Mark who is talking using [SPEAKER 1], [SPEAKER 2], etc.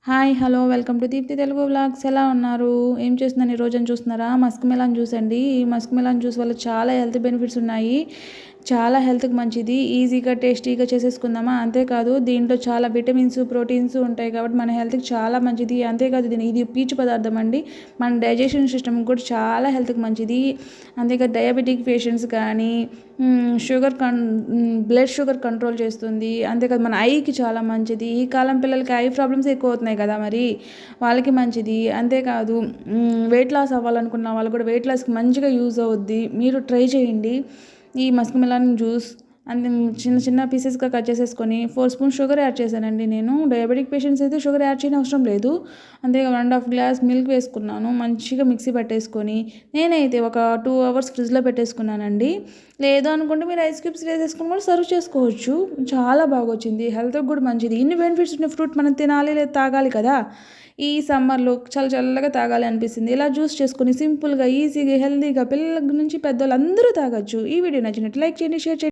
[SPEAKER 1] Hi hello welcome to Deepthi Telugu vlogs. ఎలా ఉన్నారు? ఏం చేస్తున్నాను ఈ రోజని చూస్తున్నారా? మస్క్ మెలాన్ జ్యూస్ అండి. ఈ మస్క్ మెలాన్ జ్యూస్ వల్ల చాలా హెల్త్ బెనిఫిట్స్ ఉన్నాయి. చాలా హెల్త్కి మంచిది. ఈజీగా టేస్టీగా చేసేసుకుందామా. అంతేకాదు దీంట్లో చాలా విటమిన్స్ ప్రోటీన్స్ ఉంటాయి కాబట్టి మన హెల్త్కి చాలా మంచిది. అంతేకాదు ఇది పీచు పదార్థం అండి. మన డైజెషన్ సిస్టమ్ కూడా చాలా హెల్త్కి మంచిది. అంతేకాదు డయాబెటిక్ పేషెంట్స్ కానీ బ్లడ్ షుగర్ కంట్రోల్ చేస్తుంది. అంతేకాదు మన ఐకి చాలా మంచిది. ఈ కాలం పిల్లలకి ఐ ప్రాబ్లమ్స్ ఎక్కువ అవుతున్నాయి కదా, మరి వాళ్ళకి మంచిది. అంతేకాదు వెయిట్ లాస్ అవ్వాలనుకున్న వాళ్ళు కూడా వెయిట్ లాస్కి మంచిగా యూజ్ అవుద్ది. మీరు ట్రై చేయండి ఈ మస్క్ మెలాన్ జ్యూస్. అంతే చిన్న చిన్న పీసెస్గా కట్ చేసేసుకొని 4 స్పూన్స్ షుగర్ యాడ్ చేశానండి. నేను డయాబెటిక్ పేషెంట్స్ అయితే షుగర్ యాడ్ చేయని అవసరం లేదు. అంతే 1.5 గ్లాస్ మిల్క్ వేసుకున్నాను. మంచిగా మిక్సీ పట్టేసుకొని నేనైతే ఒక 2 అవర్స్ ఫ్రిడ్జ్లో పెట్టేసుకున్నానండి. లేదు అనుకుంటే మీరు ఐస్ క్యూబ్స్ వేసేసుకొని కూడా సర్వ్ చేసుకోవచ్చు. చాలా బాగా వచ్చింది. హెల్త్కి కూడా మంచిది. ఇన్ని బెనిఫిట్స్ ఉన్న ఫ్రూట్ మనం తినాలి లేదా తాగాలి కదా. ఈ సమ్మర్లో చాలా చల్లగా తాగాలి అనిపిస్తుంది. ఇలా జ్యూస్ చేసుకొని సింపుల్గా ఈజీగా హెల్తీగా పిల్లల నుంచి పెద్దవాళ్ళు అందరూ తాగొచ్చు. ఈ వీడియో నచ్చినట్టు లైక్ చేయండి, షేర్ చేయండి.